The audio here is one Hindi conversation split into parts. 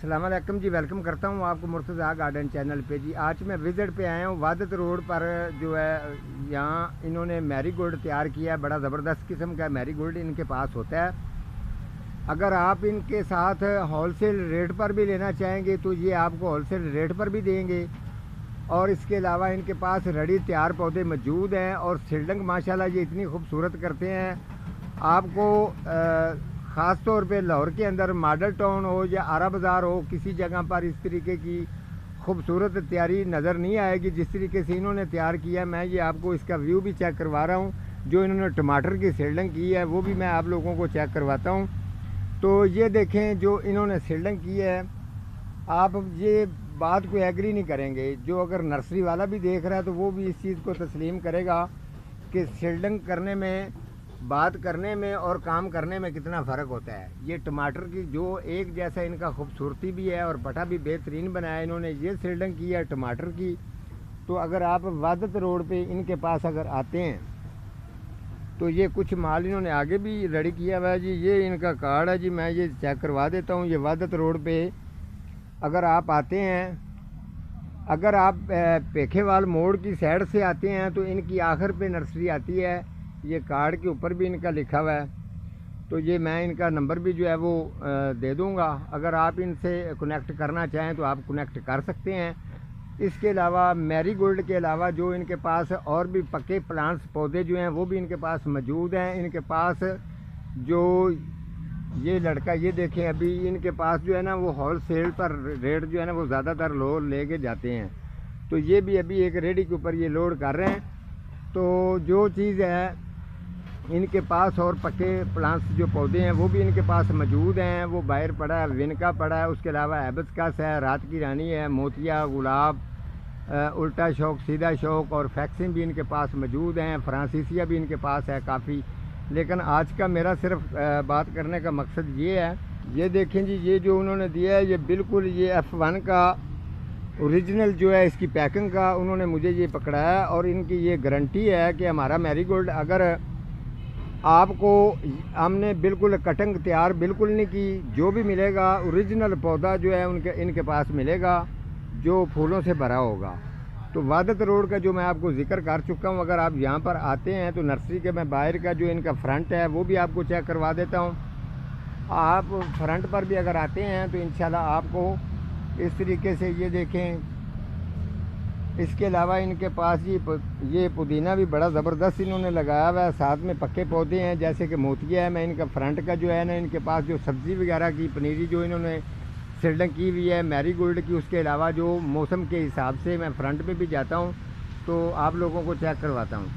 अस्सलाम वालेकुम जी। वेलकम करता हूँ आपको मुर्तज़ा गार्डन चैनल पे जी। आज मैं विज़िट पे आया हूँ वादत रोड पर। जो है यहाँ इन्होंने मैरीगोल्ड तैयार किया है। बड़ा ज़बरदस्त किस्म का मैरीगोल्ड इनके पास होता है। अगर आप इनके साथ होलसेल रेट पर भी लेना चाहेंगे तो ये आपको होलसेल रेट पर भी देंगे। और इसके अलावा इनके पास रेडी तैयार पौधे मौजूद हैं। और सील्डिंग माशाल्लाह ये इतनी खूबसूरत करते हैं आपको ख़ास तौर पे लाहौर के अंदर मॉडल टाउन हो या आरा बाज़ार हो, किसी जगह पर इस तरीके की खूबसूरत तैयारी नज़र नहीं आएगी जिस तरीके से इन्होंने तैयार किया। मैं ये आपको इसका व्यू भी चेक करवा रहा हूँ। जो इन्होंने टमाटर की सील्डिंग की है वो भी मैं आप लोगों को चेक करवाता हूँ। तो ये देखें जो इन्होंने सील्डिंग की है, आप ये बात को एग्री नहीं करेंगे। जो अगर नर्सरी वाला भी देख रहा है तो वो भी इस चीज़ को तस्लीम करेगा कि सील्डिंग करने में, बात करने में और काम करने में कितना फ़र्क होता है। ये टमाटर की जो एक जैसा इनका खूबसूरती भी है और पटा भी बेहतरीन बनाया इन्होंने। ये सील्डिंग की है टमाटर की। तो अगर आप वादत रोड पे इनके पास अगर आते हैं तो ये कुछ माल इन्होंने आगे भी रेडी किया हुआ है जी। ये इनका कार्ड है जी, मैं ये चेक करवा देता हूँ। ये वादत रोड पे अगर आप आते हैं, अगर आप पेखेवाल मोड़ की साइड से आते हैं तो इनकी आखिर पे नर्सरी आती है। ये कार्ड के ऊपर भी इनका लिखा हुआ है। तो ये मैं इनका नंबर भी जो है वो दे दूंगा। अगर आप इनसे कनेक्ट करना चाहें तो आप कनेक्ट कर सकते हैं। इसके अलावा मैरीगोल्ड के अलावा जो इनके पास और भी पक्के प्लांट्स पौधे जो हैं वो भी इनके पास मौजूद हैं। इनके पास जो ये लड़का, ये देखें, अभी इनके पास जो है ना वो होल सेल पर रेट जो है ना वो ज़्यादातर लोग लेके जाते हैं। तो ये भी अभी एक रेडी के ऊपर ये लोड कर रहे हैं। तो जो चीज़ है इनके पास और पक्के प्लांट्स जो पौधे हैं वो भी इनके पास मौजूद हैं। वो बाहर पड़ा है, विनका पड़ा है, उसके अलावा हैबिस्कस है, रात की रानी है, मोतिया, गुलाब, उल्टा शौक, सीधा शौक और फैक्सिन भी इनके पास मौजूद हैं। फ्रांसीसिया भी इनके पास है काफ़ी। लेकिन आज का मेरा सिर्फ बात करने का मकसद ये है। ये देखें जी, ये जो उन्होंने दिया है ये बिल्कुल ये F1 का ओरिजिनल जो है इसकी पैकिंग का उन्होंने मुझे ये पकड़ाया। और इनकी ये गारंटी है कि हमारा मैरीगोल्ड अगर आपको, हमने बिल्कुल कटिंग तैयार बिल्कुल नहीं की, जो भी मिलेगा ओरिजिनल पौधा जो है इनके पास मिलेगा जो फूलों से भरा होगा। तो वादत रोड का जो मैं आपको जिक्र कर चुका हूँ, अगर आप यहाँ पर आते हैं तो नर्सरी के मैं बाहर का जो इनका फ्रंट है वो भी आपको चेक करवा देता हूँ। आप फ्रंट पर भी अगर आते हैं तो इंशाल्लाह आपको इस तरीके से ये देखें। इसके अलावा इनके पास ये पुदीना भी बड़ा ज़बरदस्त इन्होंने लगाया हुआ है। साथ में पक्के पौधे हैं जैसे कि मोतिया है। मैं इनका फ्रंट का जो है ना, इनके पास जो सब्ज़ी वगैरह की पनीरी जो इन्होंने सील्डिंग की हुई है मैरीगोल्ड की, उसके अलावा जो मौसम के हिसाब से मैं फ्रंट पे भी जाता हूँ तो आप लोगों को चेक करवाता हूँ।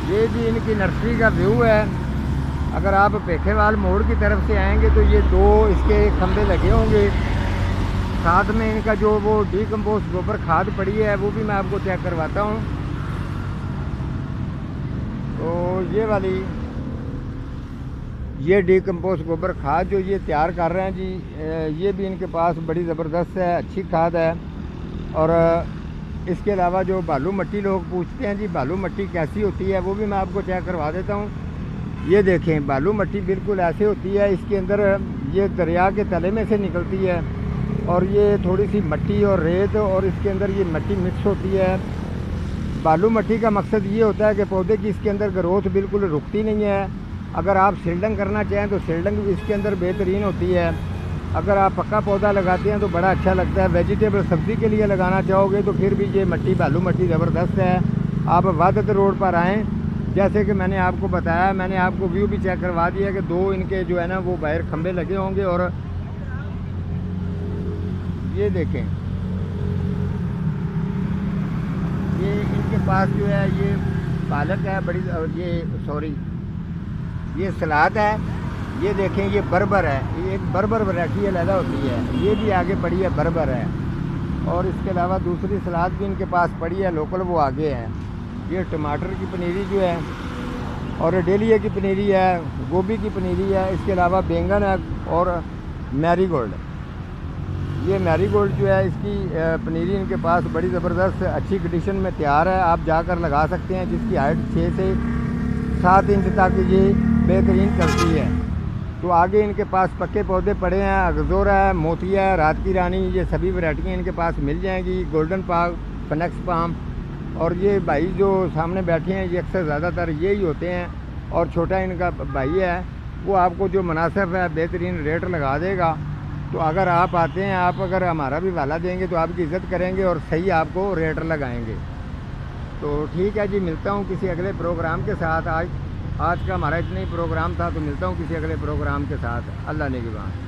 ये जी इनकी नर्सरी का व्यू है। अगर आप पेखेवाल मोड़ की तरफ से आएँगे तो ये दो इसके खंभे लगे होंगे। साथ में इनका जो वो डीकम्पोस्ट गोबर खाद पड़ी है वो भी मैं आपको चेक करवाता हूँ। तो ये वाली ये डीकम्पोस्ट गोबर खाद जो ये तैयार कर रहे हैं जी, ये भी इनके पास बड़ी ज़बरदस्त है, अच्छी खाद है। और इसके अलावा जो बालू मट्टी लोग पूछते हैं जी बालू मट्टी कैसी होती है, वो भी मैं आपको चेक करवा देता हूँ। ये देखें, बालू मट्टी बिल्कुल ऐसे होती है, इसके अंदर ये दरिया के तले में से निकलती है और ये थोड़ी सी मट्टी और रेत और इसके अंदर ये मट्टी मिक्स होती है। बालू मट्टी का मकसद ये होता है कि पौधे की इसके अंदर ग्रोथ बिल्कुल रुकती नहीं है। अगर आप सील्डिंग करना चाहें तो सील्डिंग भी इसके अंदर बेहतरीन होती है। अगर आप पक्का पौधा लगाते हैं तो बड़ा अच्छा लगता है। वेजिटेबल सब्ज़ी के लिए लगाना चाहोगे तो फिर भी ये मट्टी बालू मट्टी ज़बरदस्त है। आप वादत रोड पर आएँ, जैसे कि मैंने आपको बताया, मैंने आपको व्यू भी चेक करवा दिया कि दो इनके जो है ना वो बाहर खंभे लगे होंगे। और ये देखें, ये इनके पास जो है ये पालक है बड़ी, ये सलाद है। ये देखें, ये बर्बर है, ये एक बर्बर वैरायटी अलग होती है। ये भी आगे पड़ी है, बर्बर है। और इसके अलावा दूसरी सलाद भी इनके पास पड़ी है लोकल, वो आगे है। ये टमाटर की पनीरी जो है और डेलिया की पनीरी है, गोभी की पनीरी है। इसके अलावा बैंगन है और मैरीगोल्ड। ये मैरीगोल्ड जो है इसकी पनीरी इनके पास बड़ी ज़बरदस्त अच्छी कंडीशन में तैयार है। आप जाकर लगा सकते हैं, जिसकी हाइट 6 से 7 इंच तक ये बेहतरीन चलती है। तो आगे इनके पास पक्के पौधे पड़े हैं, अगजोरा है, मोतिया है, रात की रानी, ये सभी वैरायटियाँ इनके पास मिल जाएंगी। गोल्डन पाम, फनेक्स पाम, और ये भाई जो सामने बैठे हैं ये अक्सर ज़्यादातर यही होते हैं। और छोटा इनका भाई है, वो आपको जो मुनासिब है बेहतरीन रेट लगा देगा। तो अगर आप आते हैं, आप अगर हमारा भी वाला देंगे तो आपकी इज़्ज़त करेंगे और सही आपको रेट लगाएंगे। तो ठीक है जी, मिलता हूँ किसी अगले प्रोग्राम के साथ। आज का हमारा इतना ही प्रोग्राम था, तो मिलता हूँ किसी अगले प्रोग्राम के साथ। अल्लाह ने की बात।